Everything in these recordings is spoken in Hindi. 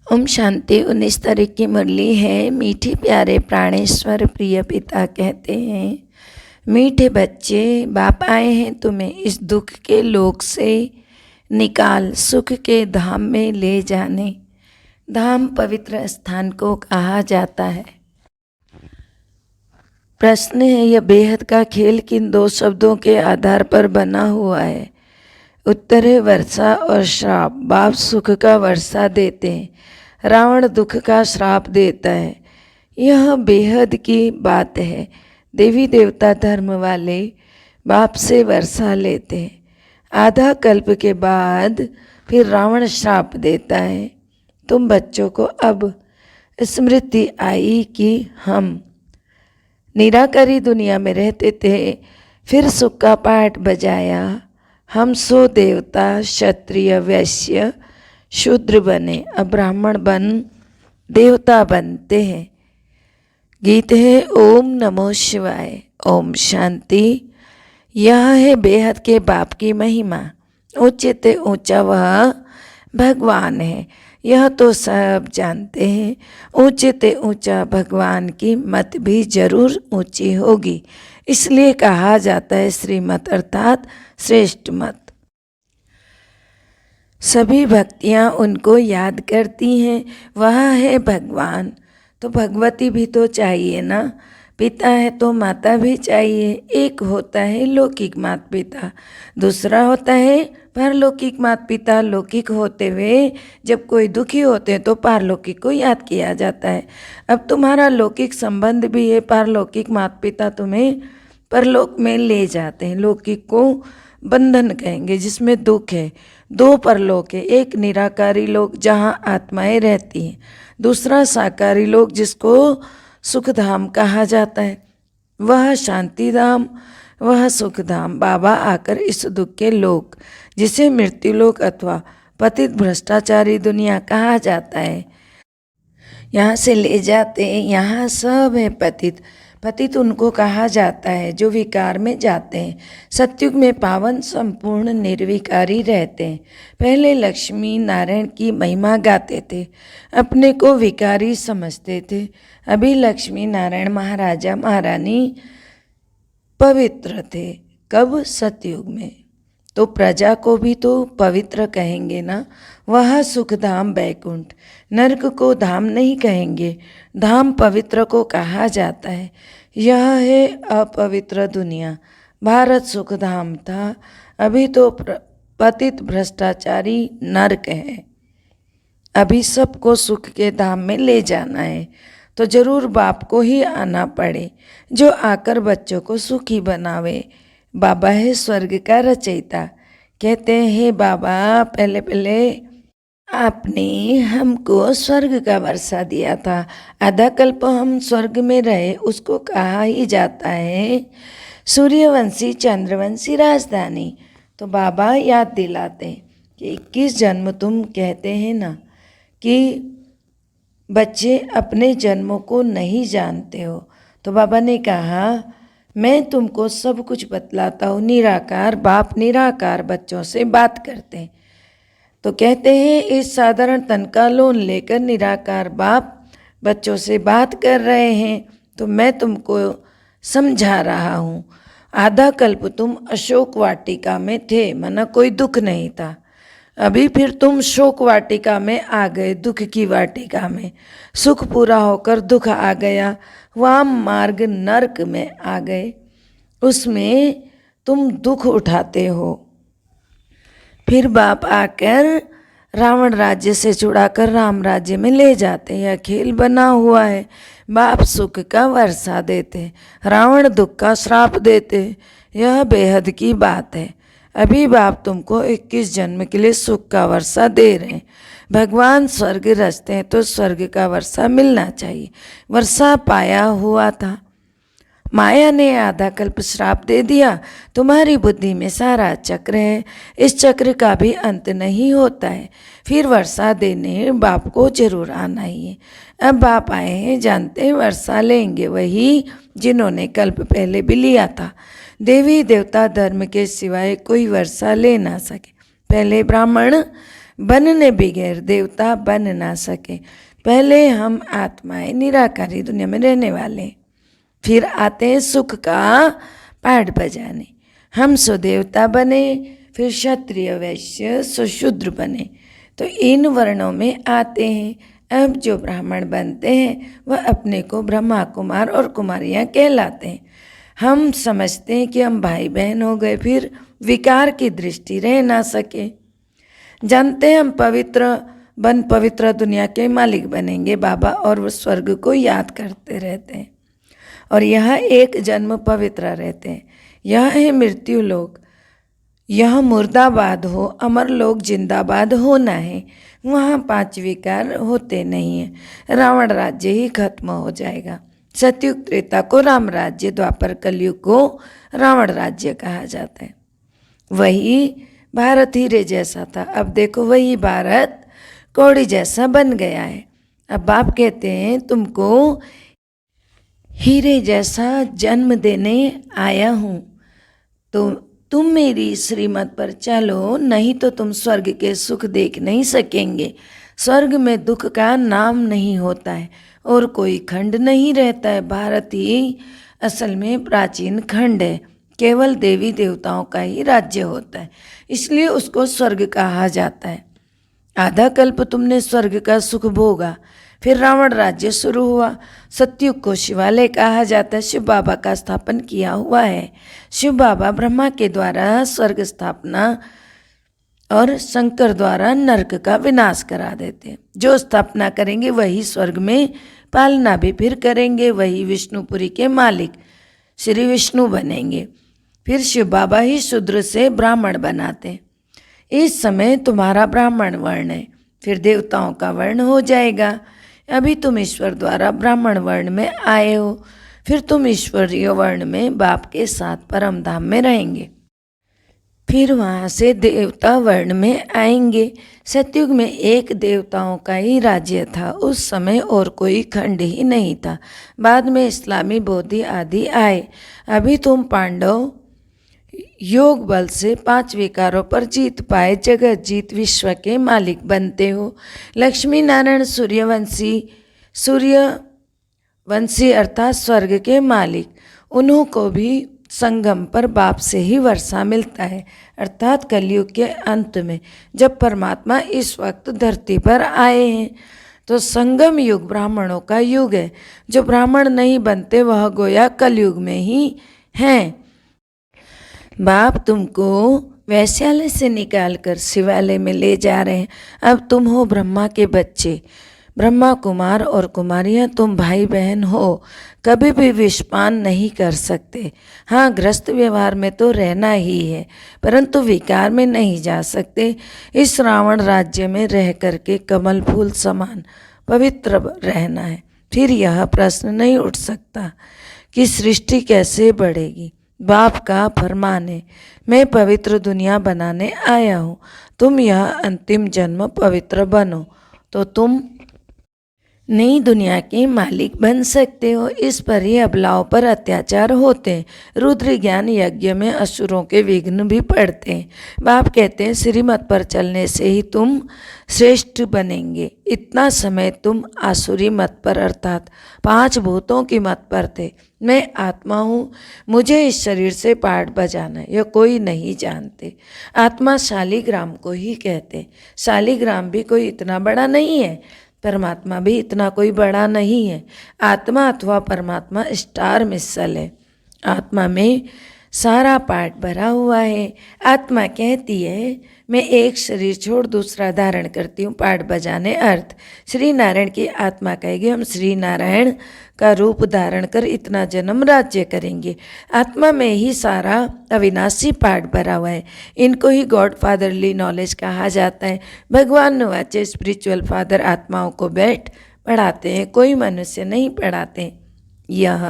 ओम शांति। 19 तारीख की मुरली है। मीठे प्यारे प्राणेश्वर प्रिय पिता कहते हैं, मीठे बच्चे, बाप आए हैं तुम्हें इस दुख के लोक से निकाल सुख के धाम में ले जाने। धाम पवित्र स्थान को कहा जाता है। प्रश्न है, यह बेहद का खेल किन दो शब्दों के आधार पर बना हुआ है? उत्तर है वर्षा और श्राप। बाप सुख का वर्षा देते हैं, रावण दुख का श्राप देता है। यह बेहद की बात है। देवी देवता धर्म वाले बाप से वर्षा लेते हैं, आधा कल्प के बाद फिर रावण श्राप देता है। तुम बच्चों को अब स्मृति आई कि हम निराकारी दुनिया में रहते थे, फिर सुख का पाठ बजाया। हम सो देवता क्षत्रिय वैश्य शूद्र बने, अब ब्राह्मण बन देवता बनते हैं। गीत है ओम नमो शिवाय। ओम शांति। यह है बेहद के बाप की महिमा। ऊंचे ते ऊंचा वह भगवान है, यह तो सब जानते हैं। ऊंचे ते ऊंचा भगवान की मत भी जरूर ऊंची होगी, इसलिए कहा जाता है श्रीमत अर्थात श्रेष्ठ मत। सभी भक्तियाँ उनको याद करती हैं, वह है भगवान। तो भगवती भी तो चाहिए ना। पिता है तो माता भी चाहिए। एक होता है लौकिक माता पिता, दूसरा होता है पारलौकिक माता पिता। लौकिक होते हुए जब कोई दुखी होते हैं तो पारलौकिक को याद किया जाता है। अब तुम्हारा लौकिक संबंध भी है, पारलौकिक माता पिता तुम्हें परलोक में ले जाते हैं। लौकिक को बंधन कहेंगे जिसमें दुख है। दो परलोक है, एक निराकारी लोक जहाँ आत्माएं रहती हैं, दूसरा साकारी लोक जिसको सुखधाम कहा जाता है। वह शांति धाम, वह सुखधाम। बाबा आकर इस दुख के लोक जिसे मृत्यु लोक अथवा पतित भ्रष्टाचारी दुनिया कहा जाता है, यहाँ से ले जाते हैं। यहाँ सब है पतित। पतित उनको कहा जाता है जो विकार में जाते हैं। सतयुग में पावन संपूर्ण निर्विकारी रहते हैं। पहले लक्ष्मी नारायण की महिमा गाते थे, अपने को विकारी समझते थे। अभी लक्ष्मी नारायण महाराजा महारानी पवित्र थे। कब? सतयुग में। तो प्रजा को भी तो पवित्र कहेंगे ना। वह सुखधाम बैकुंठ, नरक को धाम नहीं कहेंगे, धाम पवित्र को कहा जाता है। यह है अपवित्र दुनिया। भारत सुखधाम था, अभी तो पतित भ्रष्टाचारी नरक है। अभी सबको सुख के धाम में ले जाना है तो जरूर बाप को ही आना पड़े, जो आकर बच्चों को सुखी बनावे। बाबा है स्वर्ग का रचयिता। कहते हैं बाबा पहले पहले आपने हमको स्वर्ग का वर्षा दिया था, आधा कल्प हम स्वर्ग में रहे, उसको कहा ही जाता है सूर्यवंशी चंद्रवंशी राजधानी। तो बाबा याद दिलाते हैं कि 21 जन्म तुम कहते हैं ना कि बच्चे अपने जन्मों को नहीं जानते हो। तो बाबा ने कहा मैं तुमको सब कुछ बतलाता हूँ। निराकार बाप निराकार बच्चों से बात करते हैं। तो कहते हैं इस साधारण तन का लोन लेकर निराकार बाप बच्चों से बात कर रहे हैं, तो मैं तुमको समझा रहा हूँ। आधा कल्प तुम अशोक वाटिका में थे, माना कोई दुख नहीं था। अभी फिर तुम शोक वाटिका में आ गए, दुख की वाटिका में। सुख पूरा होकर दुख आ गया, वाम मार्ग नरक में आ गए, उसमें तुम दुख उठाते हो। फिर बाप आकर रावण राज्य से छुड़ाकर राम राज्य में ले जाते हैं। यह खेल बना हुआ है। बाप सुख का वर्षा देते, रावण दुख का श्राप देते। यह बेहद की बात है। अभी बाप तुमको 21 जन्म के लिए सुख का वर्षा दे रहे हैं। भगवान स्वर्ग रचते हैं तो स्वर्ग का वर्षा मिलना चाहिए। वर्षा पाया हुआ था, माया ने आधा कल्प श्राप दे दिया। तुम्हारी बुद्धि में सारा चक्र है, इस चक्र का भी अंत नहीं होता है। फिर वर्षा देने बाप को जरूर आना ही है। अब बाप आए हैं, जानते हैं वर्षा लेंगे वही जिन्होंने कल्प पहले भी लिया था। देवी देवता धर्म के सिवाय कोई वर्षा ले ना सके। पहले ब्राह्मण बनने बगैर देवता बन ना सके। पहले हम आत्माएं निराकारी दुनिया में रहने वाले, फिर आते हैं सुख का पाठ बजाने। हम सो देवता बने, फिर क्षत्रिय वैश्य सो शूद्र बने, तो इन वर्णों में आते हैं। अब जो ब्राह्मण बनते हैं वह अपने को ब्रह्मा कुमार और कुमारियाँ कहलाते हैं। हम समझते हैं कि हम भाई बहन हो गए, फिर विकार की दृष्टि रह ना सके। जानते हैं हम पवित्र दुनिया के मालिक बनेंगे बाबा, और वो स्वर्ग को याद करते रहते हैं। और यह एक जन्म पवित्र रहते हैं। यह है मृत्यु लोक, यह मुर्दाबाद हो, अमर लोक जिंदाबाद होना है। वहाँ 5 विकार होते नहीं हैं। रावण राज्य ही खत्म हो जाएगा। सतयुग त्रेता को राम राज्य, द्वापर कलयुग को रावण राज्य कहा जाता है। वही भारत हीरे जैसा था, अब देखो वही भारत कौड़ी जैसा बन गया है। अब बाप कहते हैं तुमको हीरे जैसा जन्म देने आया हूँ, तो तुम मेरी श्रीमत पर चलो, नहीं तो तुम स्वर्ग के सुख देख नहीं सकेंगे। स्वर्ग में दुख का नाम नहीं होता है और कोई खंड नहीं रहता है। भारत ही असल में प्राचीन खंड है, केवल देवी देवताओं का ही राज्य होता है, इसलिए उसको स्वर्ग कहा जाता है। आधा कल्प तुमने स्वर्ग का सुख भोगा, फिर रावण राज्य शुरू हुआ। सतयुग को शिवालय कहा जाता है, शिव बाबा का स्थापन किया हुआ है। शिव बाबा ब्रह्मा के द्वारा स्वर्ग स्थापना और शंकर द्वारा नरक का विनाश करा देते हैं। जो स्थापना करेंगे वही स्वर्ग में पालना भी फिर करेंगे, वही विष्णुपुरी के मालिक श्री विष्णु बनेंगे। फिर शिव बाबा ही शूद्र से ब्राह्मण बनाते हैं। इस समय तुम्हारा ब्राह्मण वर्ण है, फिर देवताओं का वर्ण हो जाएगा। अभी तुम ईश्वर द्वारा ब्राह्मण वर्ण में आए हो, फिर तुम ईश्वरीय वर्ण में बाप के साथ परम धाम में रहेंगे, फिर वहाँ से देवता वर्ण में आएंगे। सतयुग में एक देवताओं का ही राज्य था, उस समय और कोई खंड ही नहीं था। बाद में इस्लामी बोधि आदि आए। अभी तुम पांडव योग बल से 5 विकारों पर जीत पाए, जगत जीत विश्व के मालिक बनते हो। लक्ष्मी नारायण सूर्यवंशी अर्थात स्वर्ग के मालिक, उन्हों को भी संगम पर बाप से ही वर्षा मिलता है, अर्थात कलयुग के अंत में जब परमात्मा इस वक्त धरती पर आए हैं। तो संगम युग ब्राह्मणों का युग है। जो ब्राह्मण नहीं बनते वह गोया कलयुग में ही हैं। बाप तुमको वैश्यालय से निकाल कर शिवालय में ले जा रहे हैं। अब तुम हो ब्रह्मा के बच्चे, ब्रह्मा कुमार और कुमारियाँ, तुम भाई बहन हो, कभी भी विषपान नहीं कर सकते। हाँ, ग्रस्त व्यवहार में तो रहना ही है, परंतु विकार में नहीं जा सकते। इस रावण राज्य में रह करके कमल फूल समान पवित्र रहना है। फिर यह प्रश्न नहीं उठ सकता कि सृष्टि कैसे बढ़ेगी। बाप का फरमान है, मैं पवित्र दुनिया बनाने आया हूँ, तुम यह अंतिम जन्म पवित्र बनो तो तुम नई दुनिया के मालिक बन सकते हो। इस पर ही अबलाओं पर अत्याचार होते हैं। रुद्र ज्ञान यज्ञ में असुरों के विघ्न भी पड़ते हैं। बाप कहते हैं श्रीमत पर चलने से ही तुम श्रेष्ठ बनेंगे। इतना समय तुम आसुरी मत पर अर्थात 5 भूतों की मत पर थे। मैं आत्मा हूँ, मुझे इस शरीर से पाठ बजाना है, यह कोई नहीं जानते। आत्मा शालिग्राम को ही कहते। शालिग्राम भी कोई इतना बड़ा नहीं है, परमात्मा भी इतना कोई बड़ा नहीं है। आत्मा अथवा परमात्मा स्टार मिसल है। आत्मा में सारा पार्ट भरा हुआ है। आत्मा कहती है मैं एक शरीर छोड़ दूसरा धारण करती हूँ, पाठ बजाने अर्थ। श्री नारायण की आत्मा कहेगी हम श्री नारायण का रूप धारण कर इतना जन्म राज्य करेंगे। आत्मा में ही सारा अविनाशी पाठ भरा हुआ है। इनको ही गॉड फादरली नॉलेज कहा जाता है। भगवान नवाचे स्पिरिचुअल फादर आत्माओं को बैठ पढ़ाते हैं, कोई मनुष्य नहीं पढ़ाते। यह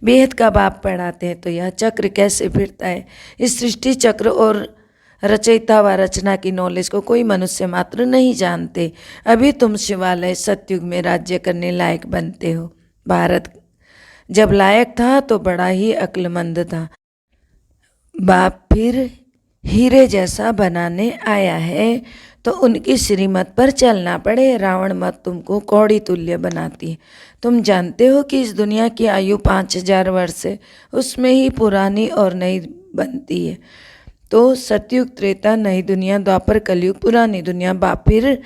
बेहद का बाप पढ़ाते हैं। तो यह चक्र कैसे फिरता है, इस सृष्टि चक्र और रचयिता व रचना की नॉलेज को कोई मनुष्य मात्र नहीं जानते। अभी तुम शिवालय सतयुग में राज्य करने लायक बनते हो। भारत जब लायक था तो बड़ा ही अक्लमंद था। बाप फिर हीरे जैसा बनाने आया है, तो उनकी श्रीमत पर चलना पड़े। रावण मत तुमको कौड़ी तुल्य बनाती है। तुम जानते हो कि इस दुनिया की आयु 5000 वर्ष है, उसमें ही पुरानी और नई बनती है। तो सतयुग त्रेता नई दुनिया, द्वापर कलयुग पुरानी दुनिया, फिर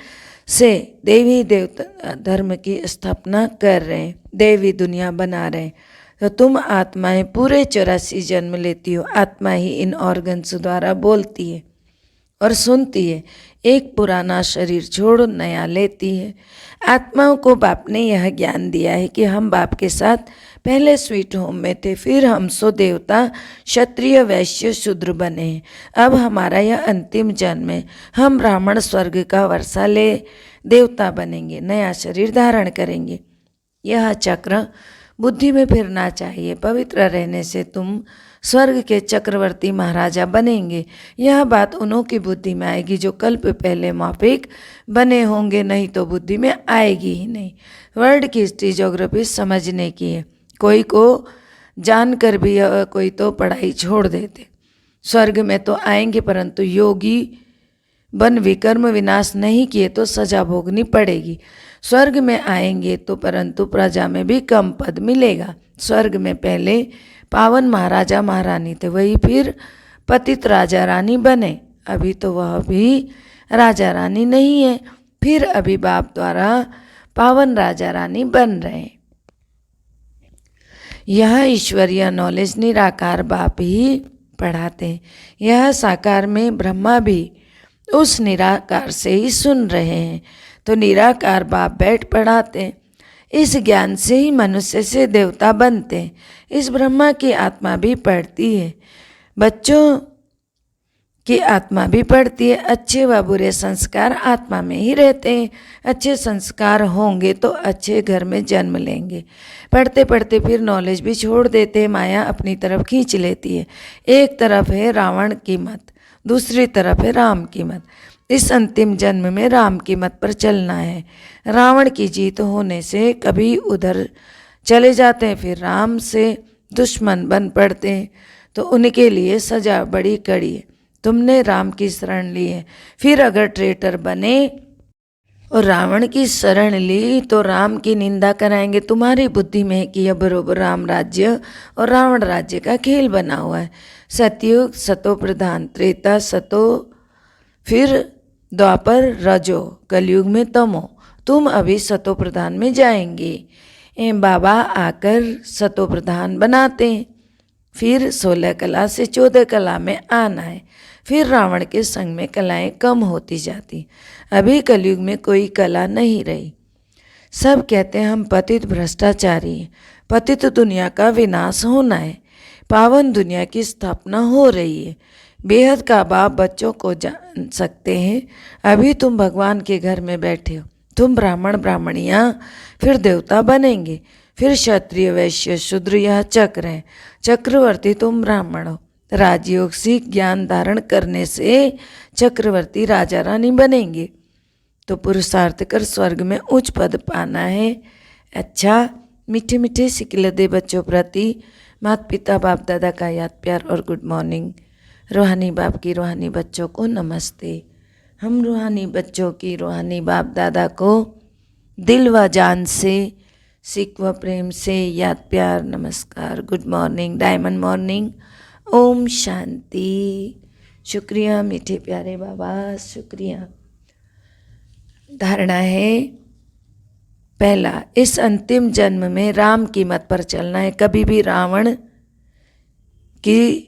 से देवी देवता धर्म की स्थापना कर रहे हैं, देवी दुनिया बना रहे हैं। तो तुम आत्माएं पूरे 84 जन्म लेती हो। आत्मा ही इन ऑर्गन्स द्वारा बोलती है और सुनती है। एक पुराना शरीर छोड़ नया लेती है। आत्माओं को बाप ने यह ज्ञान दिया है कि हम बाप के साथ पहले स्वीट होम में थे, फिर हम सो देवता, क्षत्रिय, वैश्य, शूद्र बने हैं। अब हमारा यह अंतिम जन्म है। हम ब्राह्मण स्वर्ग का वर्षा ले देवता बनेंगे, नया शरीर धारण करेंगे। यह चक्र बुद्धि में फिरना चाहिए। पवित्र रहने से तुम स्वर्ग के चक्रवर्ती महाराजा बनेंगे। यह बात उन्हों की बुद्धि में आएगी जो कल्प पहले माफिक बने होंगे, नहीं तो बुद्धि में आएगी ही नहीं। वर्ल्ड की हिस्ट्री ज्योग्राफी समझने की है। कोई को जानकर भी कोई तो पढ़ाई छोड़ देते। स्वर्ग में तो आएंगे, परंतु योगी बन विकर्म विनाश नहीं किए तो सजा भोगनी पड़ेगी। स्वर्ग में आएंगे तो परंतु प्रजा में भी कम पद मिलेगा। स्वर्ग में पहले पावन महाराजा महारानी थे, वही फिर पतित राजा रानी बने। अभी तो वह भी राजा रानी नहीं है, फिर अभी बाप द्वारा पावन राजा रानी बन रहे हैं। यह ईश्वरीय नॉलेज निराकार बाप ही पढ़ाते हैं। यह साकार में ब्रह्मा भी उस निराकार से ही सुन रहे हैं। तो निराकार बाप बैठ पढ़ाते हैं। इस ज्ञान से ही मनुष्य से देवता बनते हैं। इस ब्रह्मा की आत्मा भी पढ़ती है, बच्चों की आत्मा भी पढ़ती है। अच्छे व बुरे संस्कार आत्मा में ही रहते हैं। अच्छे संस्कार होंगे तो अच्छे घर में जन्म लेंगे। पढ़ते पढ़ते फिर नॉलेज भी छोड़ देते हैं। माया अपनी तरफ खींच लेती है। एक तरफ है रावण की मत, दूसरी तरफ है राम की मत। इस अंतिम जन्म में राम की मत पर चलना है। रावण की जीत होने से कभी उधर चले जाते हैं, फिर राम से दुश्मन बन पड़ते हैं, तो उनके लिए सजा बड़ी कड़ी है। तुमने राम की शरण ली है, फिर अगर ट्रेटर बने और रावण की शरण ली तो राम की निंदा कराएंगे। तुम्हारी बुद्धि में है कि यह बरोबर राम राज्य और रावण राज्य का खेल बना हुआ है। सतयुग सतो प्रधान, त्रेता सतो, फिर द्वापर रजो, कलयुग में तमो। तुम अभी सतो प्रधान में जाएंगे। बाबा आकर सतो प्रधान बनाते हैं। फिर 16 कला से 14 कला में आना है। फिर रावण के संग में कलाएं कम होती जाती। अभी कलयुग में कोई कला नहीं रही। सब कहते हैं हम पतित भ्रष्टाचारी हैं। पतित दुनिया का विनाश होना है, पावन दुनिया की स्थापना हो रही है। बेहद का बाप बच्चों को जान सकते हैं। अभी तुम भगवान के घर में बैठे हो। तुम ब्राह्मण ब्राह्मणियाँ फिर देवता बनेंगे, फिर क्षत्रिय वैश्य शूद्र, यह चक्र है। चक्रवर्ती तुम ब्राह्मण हो। राजयोग सीख ज्ञान धारण करने से चक्रवर्ती राजा रानी बनेंगे। तो पुरुषार्थ कर स्वर्ग में उच्च पद पाना है। अच्छा, मीठे मीठे सिकलदे बच्चों प्रति माता पिता बाप दादा का याद प्यार और गुड मॉर्निंग। रूहानी बाप की रूहानी बच्चों को नमस्ते। हम रूहानी बच्चों की रूहानी बाप दादा को दिल व जान से सिक व प्रेम से याद प्यार नमस्कार, good morning, diamond morning, Om Shanti. शुक्रिया मीठे प्यारे बाबा, शुक्रिया। धारणा है पहला, इस अंतिम जन्म में राम की मत पर चलना है। कभी भी रावण की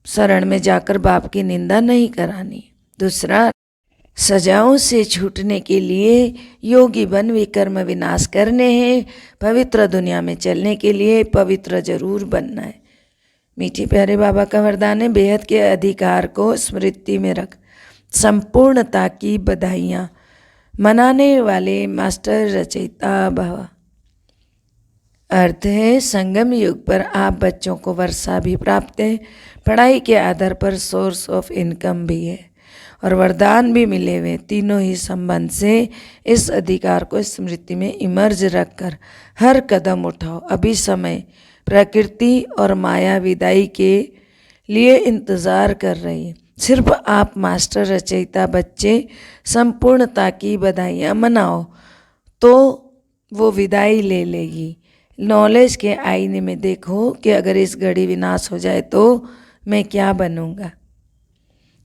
शरण में जाकर बाप की निंदा नहीं करानी। दूसरा, सजाओं से छूटने के लिए योगी बन विकर्म विनाश करने हैं। पवित्र दुनिया में चलने के लिए पवित्र जरूर बनना है। मीठे प्यारे बाबा का वरदान है, बेहद के अधिकार को स्मृति में रख संपूर्णता की बधाइयाँ मनाने वाले मास्टर रचयिता भव। अर्थ है, संगम युग पर आप बच्चों को वर्षा भी प्राप्त है, पढ़ाई के आधार पर सोर्स ऑफ इनकम भी है और वरदान भी मिले हुए। तीनों ही संबंध से इस अधिकार को स्मृति में इमर्ज रखकर हर कदम उठाओ। अभी समय प्रकृति और माया विदाई के लिए इंतज़ार कर रही है। सिर्फ आप मास्टर रचयिता बच्चे संपूर्णता की बधाइयाँ मनाओ तो वो विदाई ले लेगी। नॉलेज के आईने में देखो कि अगर इस घड़ी विनाश हो जाए तो मैं क्या बनूंगा।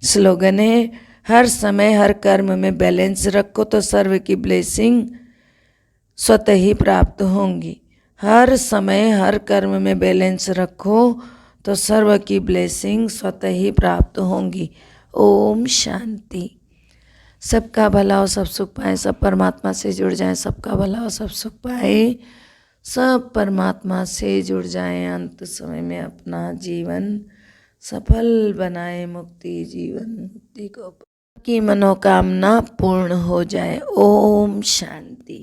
स्लोगन है, हर समय हर कर्म में बैलेंस रखो तो सर्व की ब्लेसिंग स्वतः ही प्राप्त होंगी। हर समय हर कर्म में बैलेंस रखो तो सर्व की ब्लेसिंग स्वतः ही प्राप्त होंगी। ओम शांति। सबका भला हो, सब सुख पाए, सब परमात्मा से जुड़ जाएं। सबका भला हो, सब सुख पाए, सब परमात्मा से जुड़ जाएं। अंत समय में अपना जीवन सफल बनाए, मुक्ति जीवन मुक्ति को की मनोकामना पूर्ण हो जाए। ओम शांति।